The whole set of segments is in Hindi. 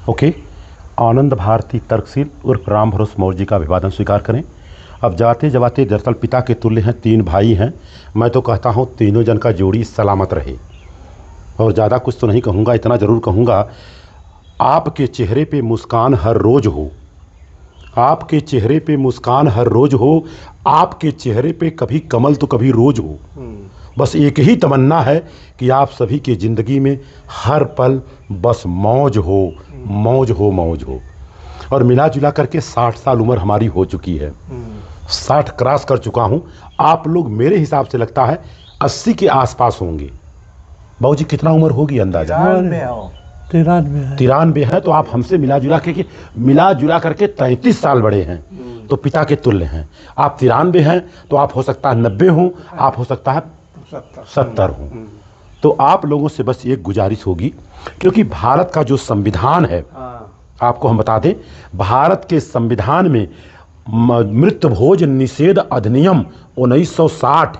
ओके। आनंद भारती तर्कशील उर्फ राम भरोस मौर्य जी का अभिवादन स्वीकार करें। अब जाते जवाते दरअसल पिता के तुल्य हैं, 3 भाई हैं। मैं तो कहता हूँ तीनों जन का जोड़ी सलामत रहे। और ज़्यादा कुछ तो नहीं कहूँगा, इतना ज़रूर कहूँगा, आपके चेहरे पे मुस्कान हर रोज़ हो, आपके चेहरे पे मुस्कान हर रोज़ हो, आपके चेहरे पे कभी कमल तो कभी रोज हो। बस एक ही तमन्ना है कि आप सभी की ज़िंदगी में हर पल बस मौज हो, मौज हो, मौज हो। और मिला जुला करके 60 साल उम्र हमारी हो चुकी है, 60 क्रॉस कर चुका हूँ। आप लोग मेरे हिसाब से लगता है 80 के आसपास होंगे। बाबू जी कितना उम्र होगी अंदाजा? 93 है। तो आप हमसे मिला जुला करके 33 साल बड़े हैं, तो पिता के तुल्य हैं। आप 93 हैं तो आप हो सकता है 90 हों, आप हो सकता है 70 हों। तो आप लोगों से बस एक गुजारिश होगी, क्योंकि भारत का जो संविधान है, आपको हम बता दें, भारत के संविधान में मृत्यु भोज निषेध अधिनियम 1960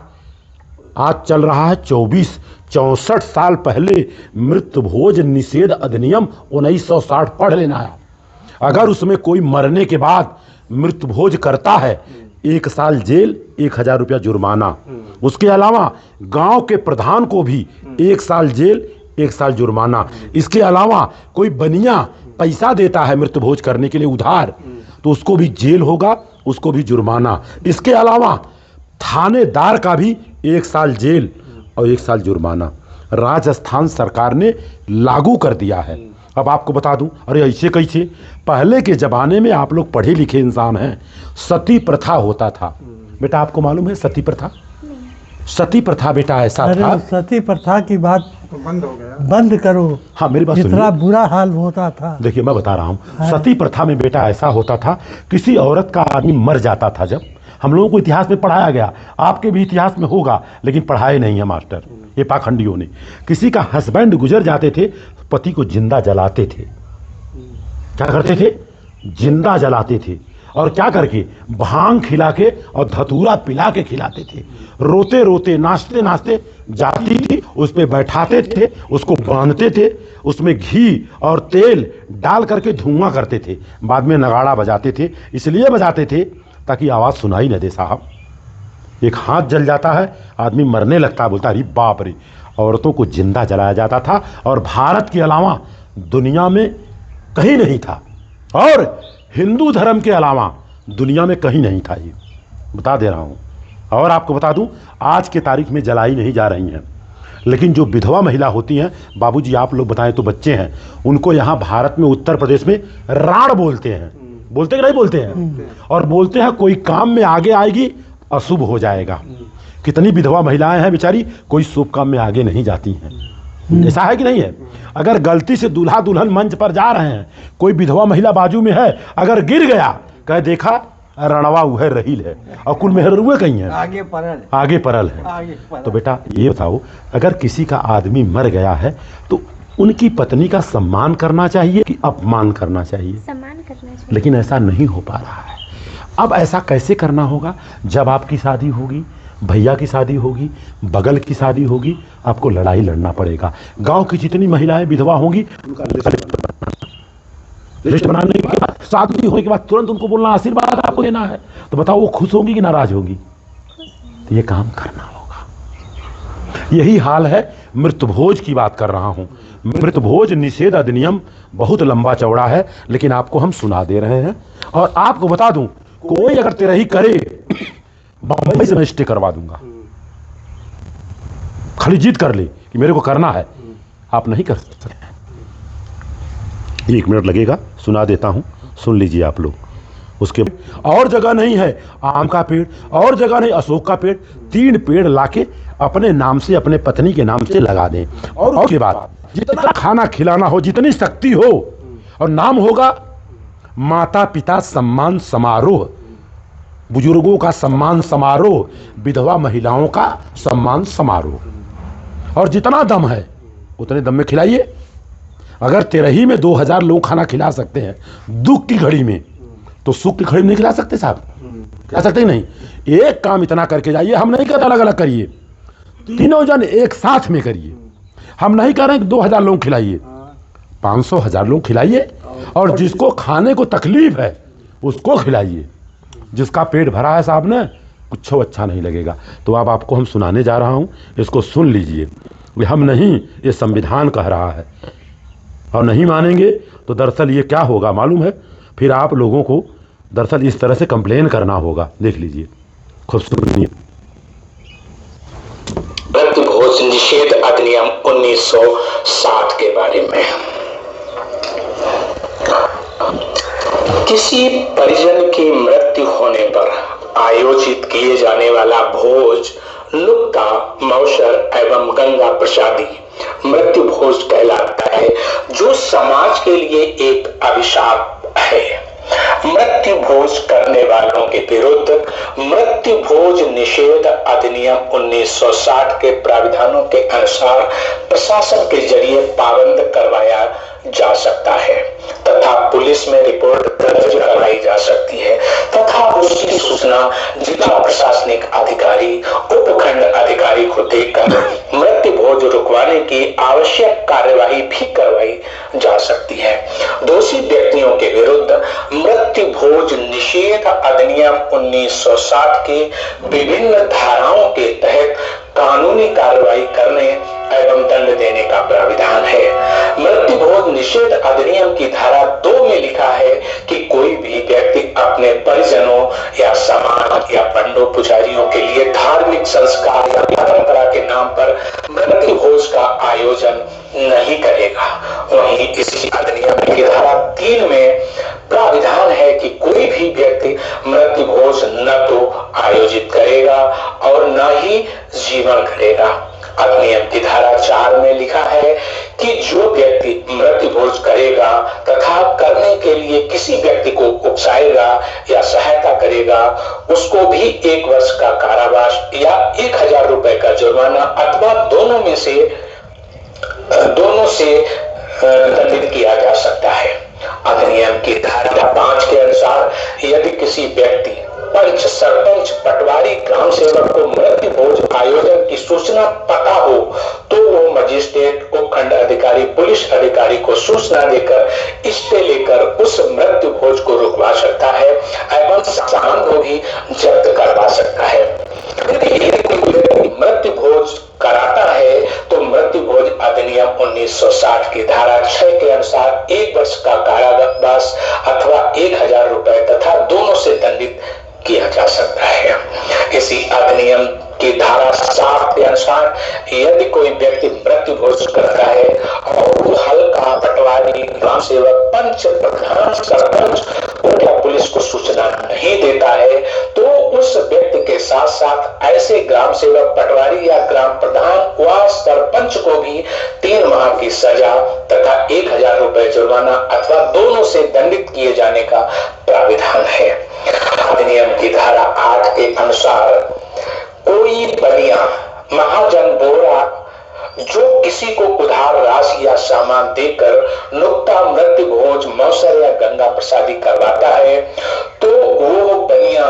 आज चल रहा है 64 साल पहले मृत्यु भोज निषेध अधिनियम 1960 पढ़ लेना है। अगर उसमें कोई मरने के बाद मृत्यु भोज करता है, 1 साल जेल, 1000 रुपया जुर्माना। उसके अलावा गांव के प्रधान को भी 1 साल जेल, 1 साल जुर्माना। इसके अलावा कोई बनिया पैसा देता है मृत्यु भोज करने के लिए उधार, तो उसको भी जेल होगा, उसको भी जुर्माना। इसके अलावा थानेदार का भी 1 साल जेल और 1 साल जुर्माना राजस्थान सरकार ने लागू कर दिया है। अब आपको बता दूं, अरे ऐसे कैसे? पहले के जमाने में आप लोग पढ़े लिखे इंसान हैं, सती प्रथा होता था। बेटा आपको मालूम है सती प्रथा? सती प्रथा बेटा ऐसा था, सती प्रथा की बात तो बंद हो गया, बंद करो। हाँ मेरी बात इतना बुरा हाल होता था। देखिए मैं बता रहा हूँ, सती प्रथा में बेटा ऐसा होता था, किसी औरत का आदमी मर जाता था। जब हम लोगों को इतिहास में पढ़ाया गया, आपके भी इतिहास में होगा, लेकिन पढ़ाए नहीं है मास्टर, ये पाखंडियों ने। किसी का हस्बैंड गुजर जाते थे, पति को जिंदा जलाते थे। क्या करते थे? जिंदा जलाते थे। और क्या करके? भांग खिला के और धतूरा पिला के खिलाते थे। रोते रोते नाचते नाचते जाती थी, उस पे बैठाते थे, उसको बांधते थे, उसमें घी और तेल डाल करके धुआं करते थे, बाद में नगाड़ा बजाते थे। इसलिए बजाते थे ताकि आवाज सुनाई न दे साहब। एक हाथ जल जाता है, आदमी मरने लगता है, बोलता अरे बाप रे। औरतों को जिंदा जलाया जाता था, और भारत के अलावा दुनिया में कहीं नहीं था, और हिंदू धर्म के अलावा दुनिया में कहीं नहीं था, ये बता दे रहा हूं। और आपको बता दूं, आज के तारीख में जलाई नहीं जा रही हैं, लेकिन जो विधवा महिला होती हैं, बाबूजी आप लोग बताएं तो बच्चे हैं, उनको यहाँ भारत में उत्तर प्रदेश में राण बोलते हैं। बोलते कि नहीं बोलते हैं? और बोलते हैं कोई काम में आगे आएगी अशुभ हो जाएगा। कितनी विधवा महिलाएं हैं बेचारी, कोई शुभ काम में आगे नहीं जाती हैं। ऐसा है कि नहीं है? अगर गलती से दूल्हा दुल्हन मंच पर जा रहे हैं, कोई विधवा महिला बाजू में है, अगर गिर गया, कह देखा रणवा उहे रहील है, और कुल मेहरुए कहीं है, आगे परल है। तो बेटा ये बताओ, अगर किसी का आदमी मर गया है तो उनकी पत्नी का सम्मान करना चाहिए कि अपमान करना चाहिए? सम्मान करना चाहिए। लेकिन ऐसा नहीं हो पा रहा है। अब ऐसा कैसे करना होगा? जब आपकी शादी होगी, भैया की शादी होगी, बगल की शादी होगी, आपको लड़ाई लड़ना पड़ेगा। गांव की जितनी महिलाएं विधवा होंगी, उनका लिस्ट बनाने के बाद, शादी होने के बाद तुरंत उनको बोलना आशीर्वाद आपको देना है। तो बताओ वो खुश होंगी कि नाराज होगी? तो ये काम करना होगा। यही हाल है, मृत्यु भोज की बात कर रहा हूं। मृत्यु भोज निषेध अधिनियम बहुत लंबा चौड़ा है, लेकिन आपको हम सुना दे रहे हैं। और आपको बता दूं, कोई अगर तेरही करे, बंबई से मैं स्टे करवा दूंगा। खाली जिद कर ले कि मेरे को करना है, आप नहीं कर सकते। 1 मिनट लगेगा, सुना देता हूं, सुन लीजिए आप लोग। उसके और जगह नहीं है आम का पेड़, और जगह नहीं अशोक का पेड़, 3 पेड़ लाके अपने नाम से, अपने पत्नी के नाम से लगा दें। और उसके बाद जितना खाना खिलाना हो, जितनी शक्ति हो, और नाम होगा माता पिता सम्मान समारोह, बुजुर्गों का सम्मान समारोह, विधवा महिलाओं का सम्मान समारोह। और जितना दम है उतने दम में खिलाइए। अगर तेरही में 2000 लोग खाना खिला सकते हैं दुख की घड़ी में, तो सुख की घड़ी में नहीं खिला सकते साहब? खिला सकते ही नहीं। एक काम इतना करके जाइए, हम नहीं कहते अलग अलग करिए, तीनों जन एक साथ में करिए। हम नहीं कह रहे हैं कि 2000 लोग खिलाइए, 500,000 लोग खिलाइए, और जिसको खाने को तकलीफ है उसको खिलाइए। जिसका पेट भरा है साहब ने, कुछ अच्छा नहीं लगेगा। तो अब आपको हम सुनाने जा रहा हूँ, इसको सुन लीजिए। ये हम नहीं, ये संविधान कह रहा है, और नहीं मानेंगे तो दरअसल ये क्या होगा मालूम है, फिर आप लोगों को दरअसल इस तरह से कंप्लेन करना होगा। देख लीजिए, खुद सुनिए। मृत्युभोज निषेध अधिनियम 1960 के बारे में। किसी परिजन की मृत्यु होने पर आयोजित किए जाने वाला भोज नुक्ता, मौसर एवं गंगा प्रसादी मृत्यु भोज कहलाता है, जो समाज के लिए एक अभिशाप है। मृत्यु भोज करने वालों के विरुद्ध मृत्यु भोज निषेध अधिनियम 1960 के प्राविधानों के अनुसार प्रशासन के जरिए पाबंद करवाया जा सकता है तथा पुलिस में रिपोर्ट दर्ज करवाई जा सकती है तथा उसकी सूचना जिला प्रशासनिक अधिकारी, उपखंड अधिकारी को देकर मृत्यु भोज रुकवाने की आवश्यक कार्यवाही भी करवाई जा सकती है। दोषी व्यक्तियों के विरुद्ध मृत्यु भोज निषेध अधिनियम 1960 के विभिन्न धाराओं के तहत कानूनी कार्रवाई करने एवं दंड देने का प्राविधान है। मृत्यु भोज निषेध अधिनियम की धारा 2 में लिखा है कि कोई भी व्यक्ति अपने परिजनों या समाज या पंडों पुजारियों के लिए धार्मिक संस्कार या परंपरा के नाम पर मृत्यु भोज का आयोजन नहीं करेगा। वहीं इसी अधिनियम की धारा 3 में प्राविधान है कि कोई भी व्यक्ति मृत्यु भोज न तो आयोजित करेगा और न ही जीवन करेगा। अधिनियम की धारा 4 में लिखा है कि जो व्यक्ति मृत्यु भोज करेगा तथा करने के लिए किसी व्यक्ति को उकसाएगा या सहायता करेगा, उसको भी 1 वर्ष का कारावास या 1,000 रुपए का जुर्माना अथवा दोनों से दंडित किया जा सकता है। अधिनियम की धारा 5 के अनुसार यदि किसी व्यक्ति, पंच, सरपंच, पटवारी, ग्राम सेवक को मृत्यु भोज आयोजन की सूचना पता हो तो वो मजिस्ट्रेट, उपखंड अधिकारी, पुलिस अधिकारी को सूचना देकर स्टे लेकर उस मृत्यु भोज को रुकवा सकता है एवं सामान को भी जब्त करवा सकता है। यदि कोई व्यक्ति मृत्यु भोज कराता है तो मृत्यु भोज अधिनियम 1960 की धारा 6 के अनुसार 1 वर्ष का कारावास अथवा 1,000 रुपए तथा दोनों से दंडित किया जा सकता है। इसी अधिनियम की धारा 7 के अनुसार यदि कोई व्यक्ति मृत्यु भोज करता है और वो हल्का, पटवारी, ग्राम सेवक, पंच, प्रधान, सरपंच या पुलिस को सूचना नहीं देता है तो उस व्यक्ति के साथ साथ ऐसे ग्राम सेवक, पटवारी या ग्राम प्रधान व सरपंच को भी 3 माह की सजा तथा 1,000 रुपए जुर्माना अथवा दोनों से दंडित किए जाने का प्राविधान है। अधिनियम की धारा 8 के अनुसार कोई बनिया, महाजन, बोरा जो किसी को उधार राशि या सामान देकर नुक्ता, मृत्यु भोज, मौसर या गंगा प्रसादी करवाता है तो वो बनिया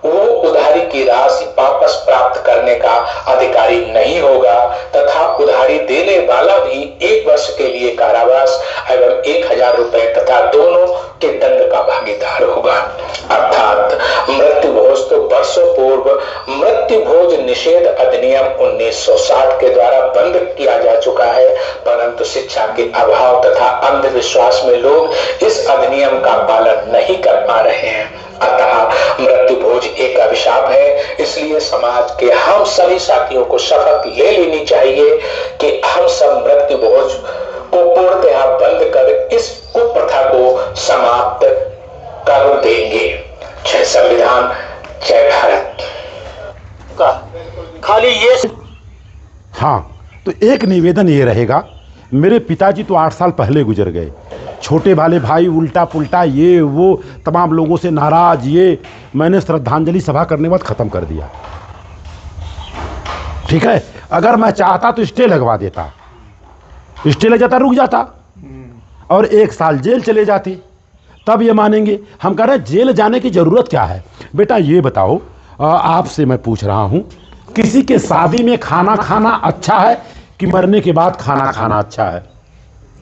वो उधारी की राशि वापस प्राप्त करने का अधिकारी नहीं होगा तथा उधारी देने वाला भी 1 वर्ष के लिए कारावास एवं 1,000 रुपए तथा दोनों के दंड का भागीदार होगा। अर्थात मृत्यु भोज तो वर्षों पूर्व मृत्यु भोज निषेध अधिनियम 1960 के द्वारा बंद किया जा चुका है, परंतु शिक्षा के अभाव तथा अंधविश्वास में लोग इस अधिनियम का पालन नहीं कर पा रहे हैं। अतः मृत्यु भोज एक अभिशाप है। इसलिए समाज के हम सभी साथियों को शपथ ले लेनी चाहिए कि हम सब मृत्यु भोज को पूर्णतः बंद कर इस कुप्रथा को समाप्त कर देंगे। जय संविधान, जय भारत। खाली ये हाँ, तो एक निवेदन ये रहेगा, मेरे पिताजी तो 8 साल पहले गुजर गए। छोटे वाले भाई उल्टा पुल्टा ये वो तमाम लोगों से नाराज, ये मैंने श्रद्धांजलि सभा करने के बाद ख़त्म कर दिया। ठीक है, अगर मैं चाहता तो स्टे लगवा देता, स्टे लग जाता, रुक जाता और 1 साल जेल चले जाते, तब ये मानेंगे। हम कह रहे हैं जेल जाने की ज़रूरत क्या है? बेटा ये बताओ, आपसे मैं पूछ रहा हूँ, किसी के शादी में खाना खाना अच्छा है कि मरने के बाद खाना खाना अच्छा है?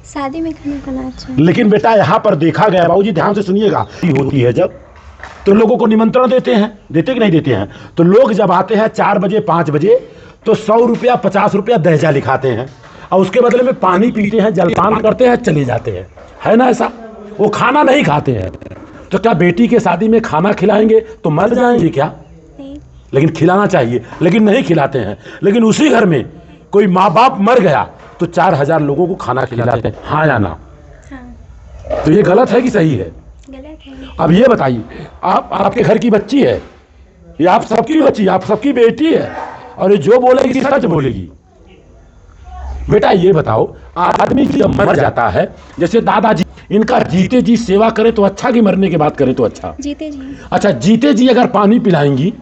शादी में खाना खाना अच्छा है। लेकिन बेटा यहाँ पर देखा गया, बाबूजी ध्यान से सुनिएगा, होती है जब तो लोगों को निमंत्रण देते हैं, देते कि नहीं देते हैं? तो लोग जब आते हैं 4 बजे 5 बजे तो 100 रुपया 50 रुपया दहेजा लिखाते हैं और उसके बदले में पानी पीते हैं, जलपान करते हैं, चले जाते हैं, है ना ऐसा? वो खाना नहीं खाते हैं। तो क्या बेटी के शादी में खाना खिलाएंगे तो मर जाएंगे क्या? नहीं। लेकिन खिलाना चाहिए, लेकिन नहीं खिलाते हैं। लेकिन उसी घर में कोई माँ बाप मर गया तो 4000 लोगों को खाना खिलाते हैं, हाँ या ना? हाँ। तो ये गलत है कि सही है? गलत है। अब ये बताइए, आपके घर की बच्ची है, ये आप सबकी बच्ची, आप सबकी बेटी है, और ये जो बोलेगी सच बोलेगी। बेटा ये बताओ, आदमी जब मर जाता है, जैसे दादाजी, इनका जीते जी सेवा करे तो अच्छा कि मरने के बाद करे तो अच्छा? जीते जी। अच्छा, जीते जी अगर पानी पिलाएंगी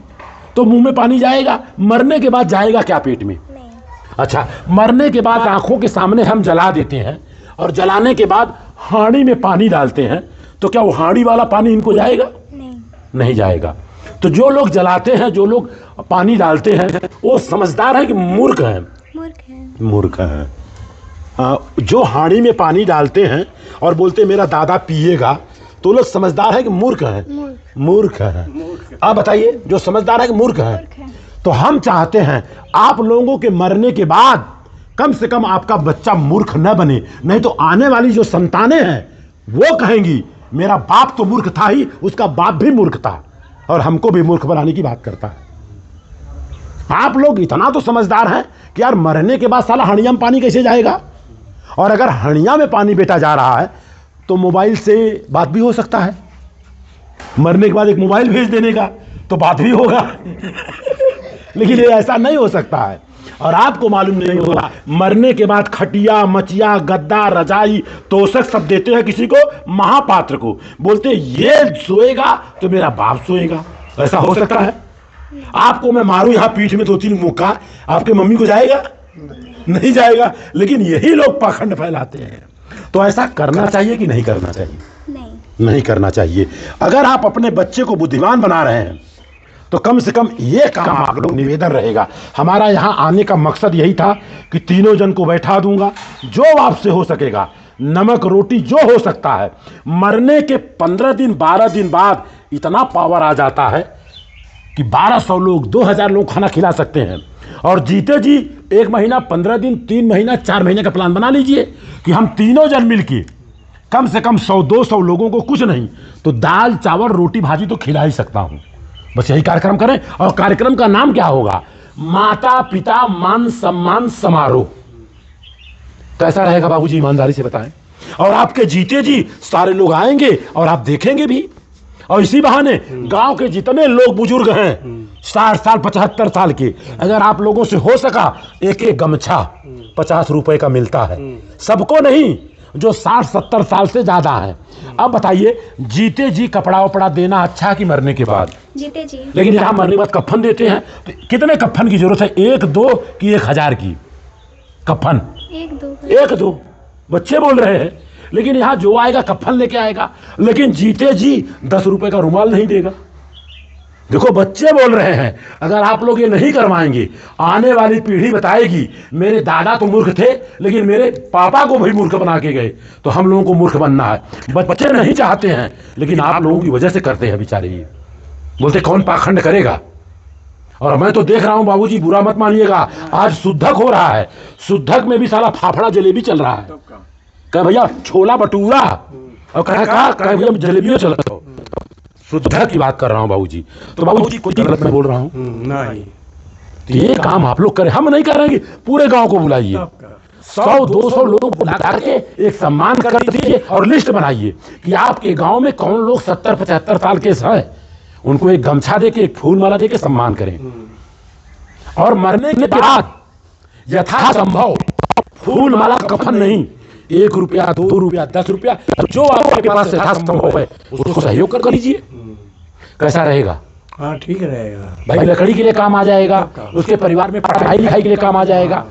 तो मुंह में पानी जाएगा, मरने के बाद जाएगा क्या पेट में? नहीं। अच्छा, मरने के बाद आंखों के सामने हम जला देते हैं और जलाने के बाद हांडी में पानी डालते हैं, तो क्या वो हांडी वाला पानी इनको जाएगा? नहीं। नहीं जाएगा। तो जो लोग जलाते हैं, जो लोग पानी डालते हैं, वो समझदार है कि मूर्ख हैं? मूर्ख है। मूर्ख हैं। जो हांडी में पानी डालते हैं और बोलते मेरा दादा पिएगा, तो लोग समझदार है कि मूर्ख हैं? मूर्ख हैं। आप बताइए, जो समझदार है कि मूर्ख हैं? तो हम चाहते हैं आप लोगों के मरने के बाद कम से कम आपका बच्चा मूर्ख न बने, नहीं तो आने वाली जो संतानें हैं वो कहेंगी मेरा बाप तो मूर्ख था ही, उसका बाप भी मूर्ख था, और हमको भी मूर्ख बनाने की बात करता है। आप लोग इतना तो समझदार हैं कि यार मरने के बाद साला हणिया में पानी कैसे जाएगा, और अगर हणिया में पानी बेटा जा रहा है तो मोबाइल से बात भी हो सकता है, मरने के बाद एक मोबाइल भेज देने का तो बात भी होगा लेकिन ये ऐसा नहीं हो सकता है। और आपको मालूम नहीं होगा, मरने के बाद खटिया मचिया गद्दा रजाई तोशक सब देते हैं किसी को, महापात्र को, बोलते ये सोएगा तो मेरा बाप सोएगा। ऐसा हो सकता है? आपको मैं मारूं यहाँ पीठ में 2-3 मुक्का, आपके मम्मी को जाएगा? नहीं जाएगा। लेकिन यही लोग पाखंड फैलाते हैं। तो ऐसा करना चाहिए कि नहीं करना चाहिए? नहीं। नहीं करना चाहिए। अगर आप अपने बच्चे को बुद्धिमान बना रहे हैं तो कम से कम ये काम आप लोग निवेदन रहेगा। हमारा यहाँ आने का मकसद यही था कि तीनों जन को बैठा दूंगा, जो आपसे हो सकेगा, नमक रोटी जो हो सकता है। मरने के 15 दिन 12 दिन बाद इतना पावर आ जाता है कि 1200 लोग 2000 लोग खाना खिला सकते हैं। और जीते जी 1 महीना 15 दिन 3 महीना 4 महीने का प्लान बना लीजिए कि हम तीनों जन मिलके कम से कम 100-200 लोगों को कुछ नहीं तो दाल चावल रोटी भाजी तो खिला ही सकता हूं। बस यही कार्यक्रम करें। और कार्यक्रम का नाम क्या होगा? माता पिता मान सम्मान समारोह। कैसा रहेगा बाबूजी, ईमानदारी से बताएं। और आपके जीते जी सारे लोग आएंगे और आप देखेंगे भी, और इसी बहाने गांव के जितने लोग बुजुर्ग हैं 60 साल 75 साल के, अगर आप लोगों से हो सका एक गमछा 50 रुपए का मिलता है, सबको नहीं, जो 60-70 साल से ज्यादा है। अब बताइए, जीते जी कपड़ा वपड़ा देना अच्छा कि मरने के बाद? जीते जी। लेकिन यहाँ मरने के बाद कफन देते हैं, तो कितने कफन की जरूरत है? 1-2 कि 1000 की कफन? 1-2 बच्चे बोल रहे हैं। लेकिन यहाँ जो आएगा कफन लेके आएगा, लेकिन जीते जी 10 रुपए का रुमाल नहीं देगा। देखो बच्चे बोल रहे हैं, अगर आप लोग ये नहीं करवाएंगे, आने वाली पीढ़ी बताएगी मेरे दादा तो मूर्ख थे लेकिन मेरे पापा को भी मूर्ख बना के गए, तो हम लोगों को मूर्ख बनना है। बच्चे नहीं चाहते हैं, लेकिन आप लोगों की वजह से करते हैं बेचारे। ये बोलते कौन पाखंड करेगा। और मैं तो देख रहा हूं बाबूजी, बुरा मत मानिएगा, आज शुद्धक हो रहा है, शुद्धक में भी साला फाफड़ा जलेबी चल रहा है। कह भैया छोला भटूरा, और कह भैया जलेबियों चल रहा हो। शुद्धक की बात कर रहा हूं बाबूजी। तो बाबूजी कोई गलत मैं बोल रहा हूं? नहीं। तो ये काम आप लोग करें, हम नहीं कर रहे हैं। पूरे गांव को बुलाइए, 100-200 लोग बुला करके एक सम्मान कर दीजिए और लिस्ट बनाइए कि आपके गांव में कौन लोग 70-75 साल के हैं, उनको एक गमछा देके एक फूल माला देके सम्मान करें। और मरने के बाद यथासंभव फूल माला कफन नहीं, 1 रुपया 2 रुपया 10 रुपया जो आपके पास यथासंभव है उसको सहयोग कर लीजिए। कैसा रहेगा? हाँ ठीक रहेगा भाई, लकड़ी के लिए काम आ जाएगा, उसके परिवार में पढ़ाई लिखाई के लिए काम आ जाएगा,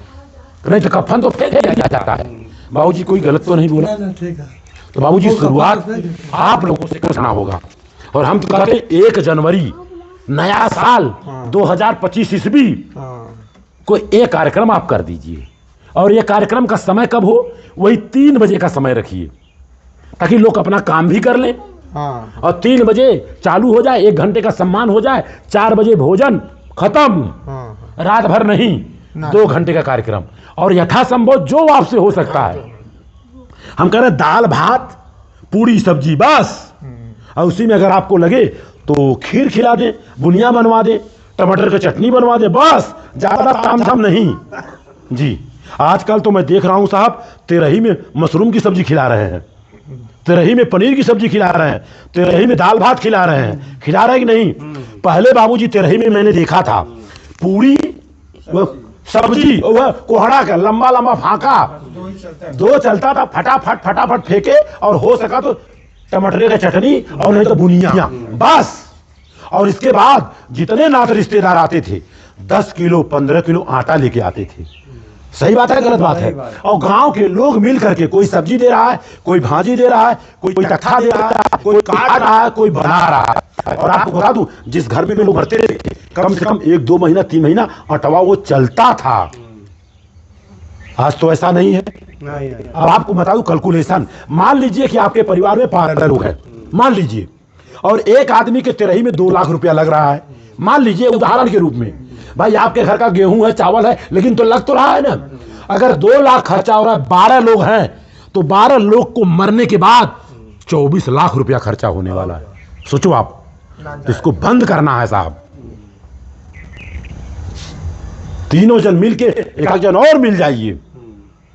नहीं तो कफन तो फेंक दिया जाता है। बाबूजी कोई गलत तो नहीं बोला? ठीक है। तो बाबूजी शुरुआत आप लोगों से करना होगा। और हम तो कहते हैं 1 जनवरी नया साल 2025 ईस्वी हाँ। कोई एक कार्यक्रम आप कर दीजिए और ये कार्यक्रम का समय कब हो, वही 3 बजे का समय रखिए, ताकि लोग अपना काम भी कर लें। हाँ और 3 बजे चालू हो जाए, 1 घंटे का सम्मान हो जाए, 4 बजे भोजन खत्म। हाँ रात भर नहीं, 2 घंटे का कार्यक्रम, और यथासंभव जो आपसे हो सकता है। हम कह रहे दाल भात पूरी सब्जी बस, और उसी में अगर आपको लगे तो खीर खिला दे, बुनिया बनवा दे, टमाटर की चटनी बनवा दे, बस, ज्यादा ताम झाम नहीं जी। आजकल तो मैं देख रहा हूं साहब, तेरही में मशरूम की सब्जी खिला रहे हैं, तेरही में पनीर की सब्जी खिला रहे हैं, तेरही में दाल भात खिला रहे हैं। खिला रहे कि नहीं? पहले बाबूजी तेरही में मैंने देखा था पूरी वो सब्जी, वह कोहड़ा का लंबा लंबा फाका, 2 चलता था, फटाफट फटाफट फेंके, और हो सका तो टमाटर की चटनी और नहीं तो बुनिया, बस। और इसके बाद जितने नात रिश्तेदार आते थे 10 किलो 15 किलो आटा लेके आते थे। सही बात है गलत बात है? और गांव के लोग मिल करके, कोई सब्जी दे रहा है, कोई भाजी दे रहा है, कोई तखा दे रहा है, कोई काट रहा है, कोई बना रहा है। और आपको बता दूं, जिस घर में लोग भरते थे कम से कम 1-2 महीना 3 महीना आटवा वो चलता था। आज तो ऐसा नहीं है। नहीं अब आपको बता दूं कैलकुलेशन, मान लीजिए कि आपके परिवार में 5 लोग हैं, मान लीजिए, और एक आदमी के तिरही में 2 लाख रुपया लग रहा है, मान लीजिए उदाहरण के रूप में। भाई आपके घर का गेहूं है, चावल है, लेकिन तो लग तो रहा है ना। अगर 2 लाख खर्चा हो रहा है, 12 लोग हैं, तो 12 लोग को मरने के बाद 24 लाख रुपया खर्चा होने वाला है। सोचो आप, तो इसको बंद करना है साहब। तीनों जन मिल के, एक जन और मिल जाइए,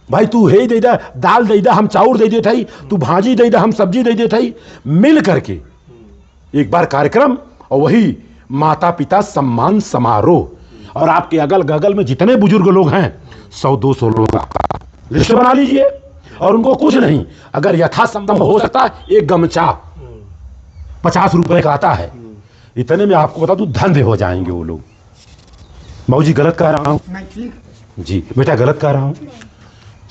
भाई तू हे दे दे दाल दे दे, हम चाउर दे देते ही, तू भाजी दे दे, हम सब्जी दे देते ही, मिल करके एक बार कार्यक्रम, और वही माता पिता सम्मान समारोह। और आपके अगल बगल में जितने बुजुर्ग लोग हैं 100-200 लोग का लिस्ट बना लीजिए, और उनको कुछ नहीं, अगर यथासंभव हो सकता है एक गमछा 50 रुपए का आता है, इतने में आपको बता दूं धंधे हो जाएंगे वो लोग। बाबू जी गलत कह रहा हूं? जी बेटा गलत कह रहा हूं?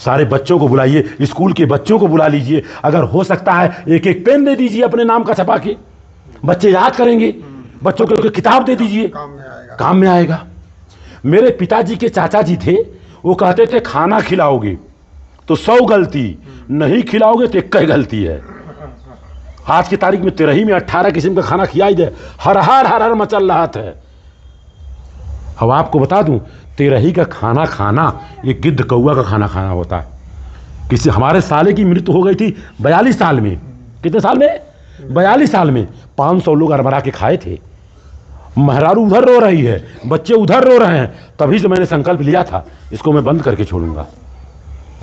सारे बच्चों को बुलाइए, स्कूल के बच्चों को बुला लीजिए, अगर हो सकता है एक एक पेन दे दीजिए अपने नाम का छपा के, बच्चे याद करेंगे। बच्चों को किताब दे दीजिए, काम में आएगा। मेरे पिताजी के चाचा जी थे, वो कहते थे खाना खिलाओगे तो 100 गलती, नहीं खिलाओगे तो 1 गलती है। आज की तारीख में तिरही में 18 किस्म का खाना खिलाई दे, हर हर हर हर मचल रहा था। अब आपको बता दूं, तिरही का खाना खाना ये गिद्ध कौआ का खाना खाना होता है। किसी हमारे साले की मृत्यु हो गई थी 42 साल में। कितने साल में? 42 साल में 500 लोग अरबरा के खाए थे। महरारू उधर रो रही है, बच्चे उधर रो रहे हैं, तभी से मैंने संकल्प लिया था इसको मैं बंद करके छोड़ूंगा।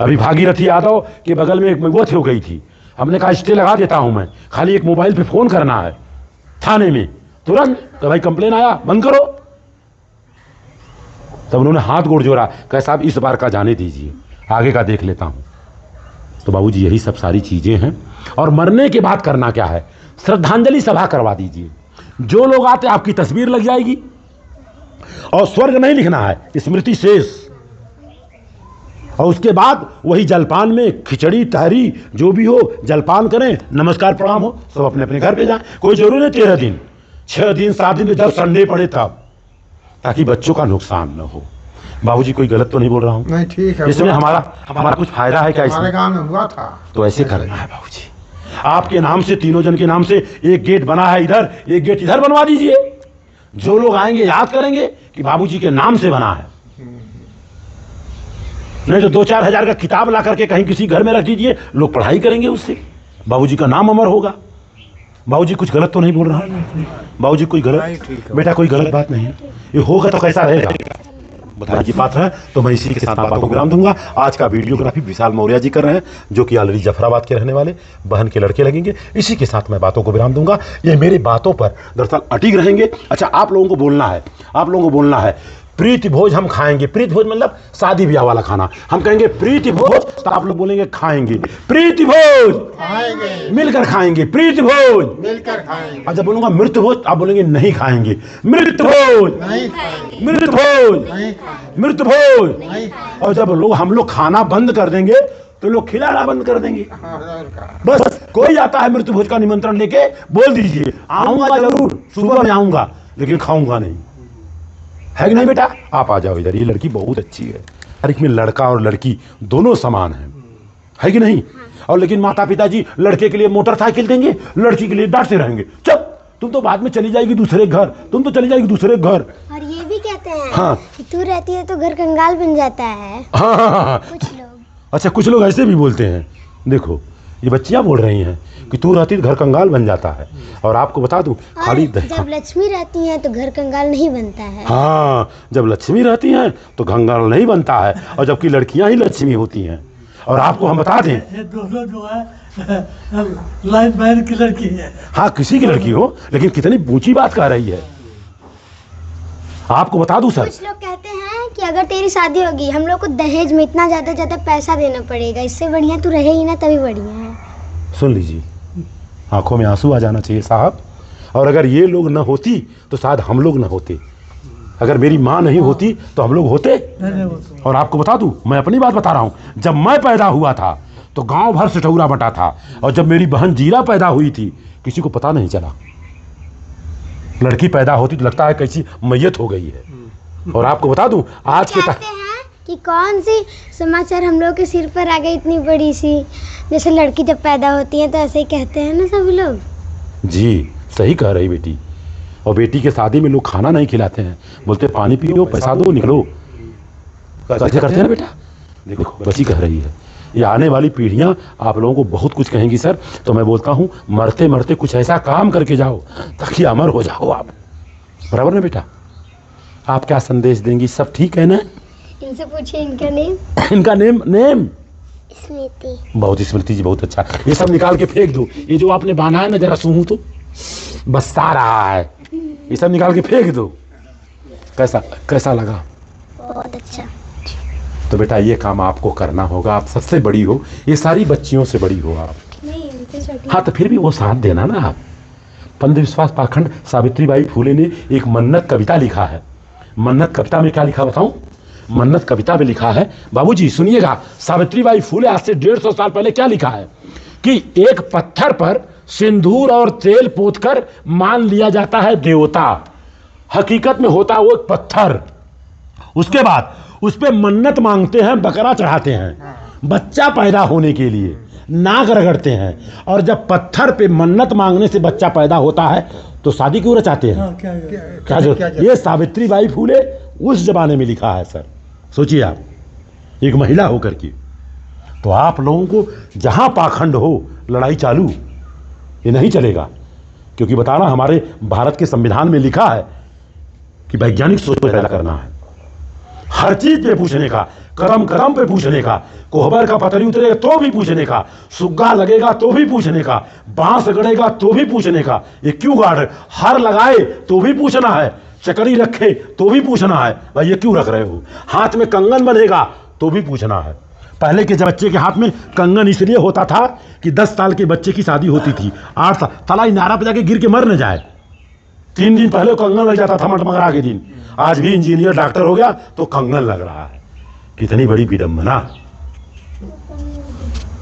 अभी भागीरथी यादव के बगल में एक मौत हो गई थी, हमने कहा स्टे लगा देता हूं मैं, खाली एक मोबाइल पे फोन करना है थाने में, तुरंत तो भाई कंप्लेन आया बंद करो। तब उन्होंने हाथ गोड़ जोड़ा, कहा साहब इस बार का जाने दीजिए, आगे का देख लेता हूं। तो बाबूजी यही सब सारी चीजें हैं। और मरने के बाद करना क्या है, श्रद्धांजलि सभा करवा दीजिए, जो लोग आते आपकी तस्वीर लग जाएगी, और स्वर्ग नहीं लिखना है, स्मृति शेष। और उसके बाद वही जलपान में खिचड़ी तहरी जो भी हो, जलपान करें, नमस्कार प्रणाम हो, सब अपने अपने घर पे जाएं। कोई जरूरी नहीं 13 दिन 6 दिन 7 दिन, जब संडे पड़े तब, ताकि बच्चों का नुकसान न हो। बाबूजी कोई गलत तो नहीं बोल रहा हूँ? नहीं ठीक है। इसमें हमारा कुछ फायदा है क्या? हमारे गांव में हुआ था तो ऐसे करना है बाबूजी। आपके नाम से, तीनों जन के नाम से एक गेट बना है इधर, एक गेट इधर बनवा दीजिए। जो लोग आएंगे याद करेंगे कि बाबूजी के नाम से बना है। नहीं तो 2-4 हजार का किताब ला करके कहीं किसी घर में रख दीजिए, लोग पढ़ाई करेंगे उससे, बाबूजी का नाम अमर होगा। बाबूजी कुछ गलत तो नहीं बोल रहा? बाबूजी कोई गलत? बेटा कोई गलत बात नहीं है, ये होगा तो कैसा रहेगा बताइए पात्र है। तो मैं इसी के साथ बातों को विराम दूंगा। आज का वीडियोग्राफी विशाल मौर्य जी कर रहे हैं, जो कि ऑलरेडी जफराबाद के रहने वाले बहन के लड़के लगेंगे। इसी के साथ मैं बातों को विराम दूंगा। ये मेरी बातों पर दरअसल अटिक रहेंगे। अच्छा, आप लोगों को बोलना है, आप लोगों को बोलना है प्रीति भोज हम खाएंगे। प्रीति भोज मतलब शादी ब्याह वाला खाना। हम कहेंगे प्रीति भोज, तो आप लोग बोलेंगे खाएंगे। प्रीति भोज खाएंगे, मिलकर खाएंगे। प्रीति भोज मिलकर खाएंगे। और जब बोलूंगा मृत्यु भोज, आप बोलेंगे नहीं खाएंगे। मृत्यु भोज, नहीं खाएंगे, मृत्यु भोज, नहीं खाएंगे, मृत्यु भोज। नहीं खाएंगे। और जब लोग हम लोग खाना बंद कर देंगे तो लोग खिलाना बंद कर देंगे। बस कोई आता है मृत्यु भोज का निमंत्रण लेके, बोल दीजिए आऊंगा जरूर, सुबह में आऊंगा, लेकिन खाऊंगा नहीं। है कि नहीं बेटा? आप आ जाओ इधर, ये लड़की बहुत अच्छी है। तारीख में लड़का और लड़की दोनों समान है कि नहीं? और लेकिन माता पिता जी लड़के के लिए मोटरसाइकिल देंगे, लड़की के लिए डांटते रहेंगे, चल तुम तो बाद में चली जाएगी दूसरे घर, तुम तो चली जाएगी दूसरे घर। और ये भी कहते हैं हाँ। कि तू रहती है तो घर कंगाल बन जाता है। हाँ। कुछ लोग। अच्छा, कुछ लोग ऐसे भी बोलते हैं। देखो ये बच्चियां बोल रही हैं कि तू रहती तो घर कंगाल बन जाता है। और आपको बता दूं खाली जब लक्ष्मी रहती है तो घर कंगाल नहीं बनता है। हाँ, जब लक्ष्मी रहती हैं तो कंगाल नहीं बनता है, और जबकि लड़कियां ही लक्ष्मी होती हैं। और आपको हम बता दें, ये दोनों जो है लाइन मैन की लड़की है। हाँ किसी की लड़की हो, लेकिन कितनी ऊंची बात कह रही है। आपको बता दूं सर, कुछ लोग कहते हैं कि अगर तेरी शादी होगी हम लोग को दहेज में इतना ज्यादा पैसा देना पड़ेगा, इससे बढ़िया तू रहे ही ना, तभी बढ़िया है। सुन लीजिए, आंखों में आंसू आ जाना चाहिए साहब। और अगर ये लोग न होती तो शायद हम लोग न होते। अगर मेरी माँ नहीं होती तो हम लोग होते। और आपको बता दूं, मैं अपनी बात बता रहा हूँ, जब मैं पैदा हुआ था तो गांव भर सिठौरा बटा था, और जब मेरी बहन जीरा पैदा हुई थी किसी को पता नहीं चला। लड़की पैदा होती तो लगता है कैसी मैयत हो गई है। और आपको बता दूं, आज के कहते हैं कि कौन सी समाचार हम लोग के सिर पर आ गई इतनी बड़ी सी, जैसे लड़की जब पैदा होती है तो ऐसे ही कहते हैं ना सभी लोग। जी सही कह रही बेटी। और बेटी के शादी में लोग खाना नहीं खिलाते हैं, बोलते पानी पियो, पैसा दो, निकलो। कैसे करते हैं ना बेटा। देखो बच्ची कह रही है, ये आने वाली पीढ़ियां आप लोगों को बहुत कुछ कहेंगी सर। तो मैं बोलता हूं, मरते मरते कुछ ऐसा काम करके जाओ ताकि अमर हो जाओ आप। बराबर ना बेटा? आप क्या संदेश देंगी? सब ठीक है ना? इनसे पूछिए इनका नेम। इनका नेम स्मृति। बहुत, स्मृति जी बहुत अच्छा। ये सब निकाल के फेंक दो। ये जो आपने बांधा है ना, जरा सूहूं तो बसता रहा है, ये सब निकाल के फेंक दो। कैसा लगा? बहुत अच्छा। तो बेटा ये काम आपको करना होगा। आप सबसे बड़ी हो, ये सारी बच्चियों से बड़ी हो आप। नहीं इनसे छोटी। हाँ तो फिर भी वो साथ देना ना आप। पंत विश्वास पाखंड सावित्रीबाई फूले ने एक मन्नत कविता लिखा है। मन्नत कविता में क्या लिखा बताऊं? मन्नत कविता में लिखा है, बाबूजी सुनिएगा, सावित्रीबाई फूले आज से 150 साल पहले क्या लिखा है कि एक पत्थर पर सिंदूर और तेल पोतकर मान लिया जाता है देवता। हकीकत में होता है वो एक पत्थर। उसके बाद उस पे मन्नत मांगते हैं, बकरा चढ़ाते हैं बच्चा पैदा होने के लिए, नाक रगड़ते हैं। और जब पत्थर पे मन्नत मांगने से बच्चा पैदा होता है तो शादी क्यों रचाते हैं? क्या ये सावित्रीबाई फूले उस जमाने में लिखा है सर। सोचिए आप, एक महिला होकर के। तो आप लोगों को जहां पाखंड हो लड़ाई चालू, ये नहीं चलेगा। क्योंकि बताना, हमारे भारत के संविधान में लिखा है कि वैज्ञानिक सोच पैदा करना है, हर चीज पे पूछने का, करम करम पे पूछने का, कोहबर का पतरी उतरेगा तो भी पूछने का, सुग्गा लगेगा तो भी पूछने का, बांस गड़ेगा तो भी पूछने का, ये क्यों गाड़ रहे, हर लगाए तो भी पूछना है, चकरी रखे तो भी पूछना है, भाई ये क्यों रख रहे हो, हाथ में कंगन बंधेगा तो भी पूछना है। पहले के बच्चे के हाथ में कंगन इसलिए होता था कि 10 साल के बच्चे की शादी होती थी, 8 साल तला नारा पे जाके गिर के मर न जाए। 3 दिन पहले कंगन लग जाता था मटमगरा के दिन, आज भी इंजीनियर डॉक्टर हो गया तो कंगन लग रहा है। कितनी बड़ी विडंबना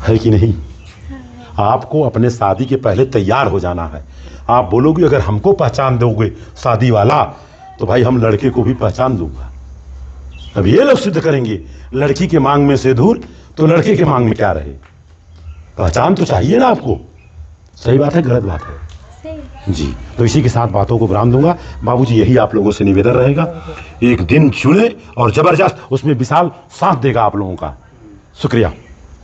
है कि नहीं? आपको अपने शादी के पहले तैयार हो जाना है। आप बोलोगे अगर हमको पहचान दोगे शादी वाला तो भाई हम लड़के को भी पहचान दूंगा। अब ये लोग सिद्ध करेंगे लड़की के मांग में से दूर तो लड़के के मांग में क्या रहे। पहचान तो चाहिए ना आपको। सही बात है गलत बात है? जी। तो इसी के साथ बातों को विराम दूंगा। बाबूजी यही आप लोगों से निवेदन रहेगा, एक दिन चुने और जबरदस्त उसमें विशाल साथ देगा आप लोगों का। शुक्रिया।